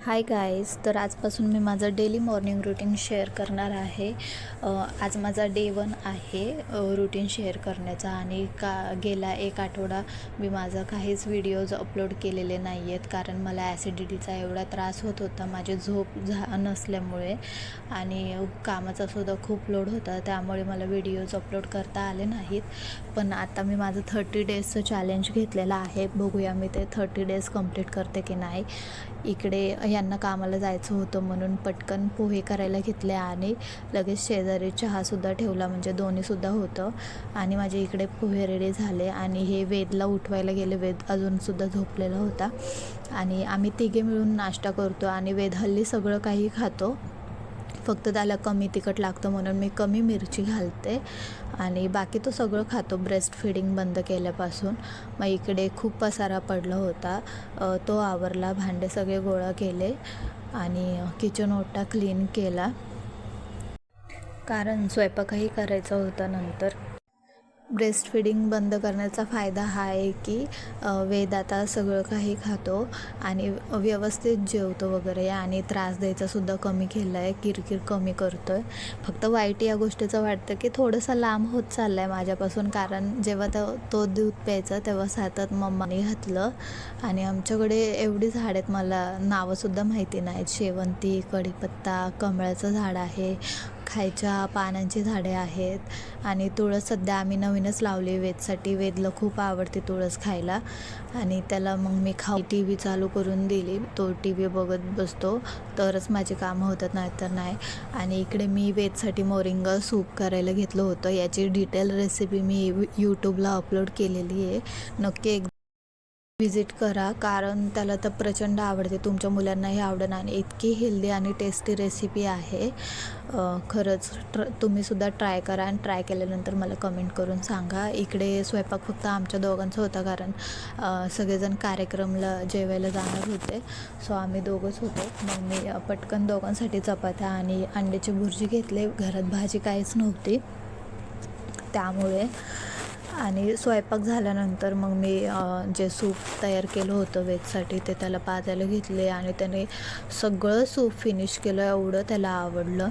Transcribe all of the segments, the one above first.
Hi guys, तर आजपासून मी माझं डेली मॉर्निंग रूटीन शेअर करणार आहे. आज माझा डे 1 आहे रूटीन शेअर करण्याचा. आणि गेला एक आठवडा मी माझा काहीच व्हिडिओज अपलोड केलेले नाही आहेत, कारण मला ॲसिडिटीचा एवढा त्रास होत होता माझी झोप नसल्यामुळे, आणि कामाचा सुद्धा खूप लोड होता, त्यामुळे मला व्हिडिओज अपलोड करता आले नाहीत. पण आता मी माझं 30 डेजचं चॅलेंज घेतलेलं आहे. बघूया मी ते 30 डेज कंप्लीट करते की नाही. इकडे यांना कामाला जायचं होतं म्हणून पटकन पोहे करायला घेतले आणि लगेच शेजारी चहासुद्धा ठेवला, म्हणजे दोन्हीसुद्धा होतं. आणि माझे इकडे पोहे रेडी झाले आणि हे वेदला उठवायला गेले. वेद अजूनसुद्धा झोपलेला होता आणि आम्ही तिघे मिळून नाश्ता करतो. आणि वेद हल्ली सगळं काही खातो, फक्त त्याला कमी तिखट लागतं म्हणून मी कमी मिरची घालते, आणि बाकी तो सगळं खातो ब्रेस्ट फीडिंग बंद केल्यापासून. मग इकडे खूप पसारा पडला होता, तो आवरला, भांडे सगळे गोळा केले आणि किचन ओटा क्लीन केला, कारण स्वयंपाकही करायचा होता नंतर. ब्रेस्ट फीडिंग बंद करण्याचा फायदा हा आहे की वेद आता सगळं काही खातो आणि व्यवस्थित जेवतो वगैरे, आणि त्रास द्यायचासुद्धा कमी केला आहे, किरकिर कमी करतो आहे. फक्त वाईट या गोष्टीचं वाटतं की थोडंसं लांब होत चाललं आहे माझ्यापासून, कारण जेव्हा तो दूध प्यायचा तेव्हा सतत मम्माने घातलं. आणि आमच्याकडे एवढी झाड आहेत, मला नावंसुद्धा माहिती नाहीत. शेवंती, कढीपत्ता, कमळाचं झाड आहे, खायच्या पानांची झाडे आहेत, आणि तुळस सध्या आम्ही नवीनच लावली वेदसाठी. वेदला खूप आवडते तुळस खायला, आणि त्याला मग मी टी व्ही चालू करून दिली. तो टी व्ही बघत बसतो, तरच माझी कामं होतात, नाहीतर नाही. आणि इकडे मी वेदसाठी मोरिंगा सूप करायला घेतलं होतं. याची डिटेल रेसिपी मी यूट्यूबला अपलोड केलेली आहे, नक्की विजिट करा, कारण त्याला तर प्रचंड आवडते. तुमच्या मुलांनाही आवडेल, आणि इतकी हेल्दी आणि टेस्टी रेसिपी आहे. खरंच तुम्हीसुद्धा ट्राय करा, आणि ट्राय केल्यानंतर मला कमेंट करून सांगा. इकडे स्वयंपाक फक्त आमच्या दोघांचा होता, कारण सगळेजण कार्यक्रमला जेवायला जाणार होते, सो आम्ही दोघंच होतो. मग मी पटकन दोघांसाठी चपात्या आणि अंड्याची भुर्जी घेतले. घरात भाजी काहीच नव्हती त्यामुळे. आणि स्वयंपाक झाल्यानंतर मग मी जे सूप तयार केलं होतं वेदसाठी ते त्याला पाजायला घेतले, आणि त्याने सगळं सूप फिनिश केलं. एवढं त्याला आवडलं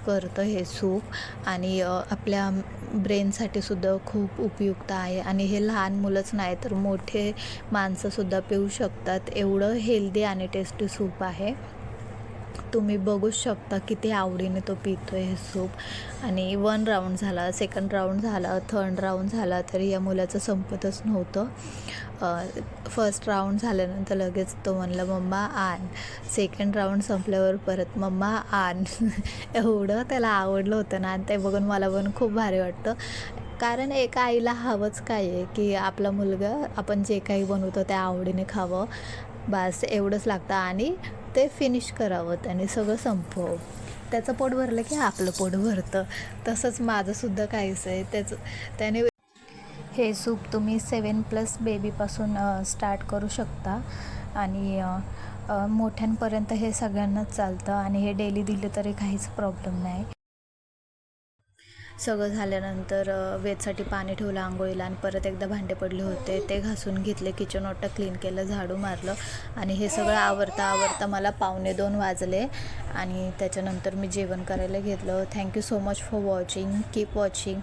करतं हे सूप, आणि आपल्या ब्रेनसाठी सुद्धा खूप उपयुक्त आहे. आणि हे लहान मुलंच नाही तर मोठे माणसंसुद्धा पिऊ शकतात. एवढं हेल्दी आणि टेस्टी सूप आहे. तुम्ही बघूच शकता किती आवडीने तो पितो आहे हे सूप. आणि 1 राऊंड झाला, 2nd राऊंड झाला, 3rd राऊंड झाला, तरी या मुलाचं संपतच नव्हतं. 1st राऊंड झाल्यानंतर लगेच तो म्हणला मम्मा आण. 2nd राऊंड संपल्यावर परत मम्मा आण. एवढं त्याला आवडलं होतं ना, आणि ते बघून मला पण खूप भारी वाटतं, कारण एका आईला हवंच काय आहे की आपला मुलगा आपण जे काही बनवतो त्या आवडीने खावं, बस एवढंच लागतं. आणि ते फिनिश करावं, त्याने सगळं संपवावं. त्याचं पोट भरलं की आपलं पोट भरतं. तसंच माझंसुद्धा काहीच आहे. त्याने हे सूप तुम्ही 7+ बेबीपासून स्टार्ट करू शकता, आणि मोठ्यांपर्यंत हे सगळ्यांनाच चालतं, आणि हे डेली दिलं तरी काहीच प्रॉब्लेम नाही. सगळं झाल्यानंतर वेदसाठी पाणी ठेवलं आंघोळीला, आणि परत एकदा भांडे पडले होते ते घासून घेतले, किचन ओटा क्लीन केलं, झाडू मारलं, आणि हे सगळं आवरता मला 1:45 वाजले. आणि त्याच्यानंतर मी जेवण करायला घेतलं. Thank you so much for watching. Keep watching.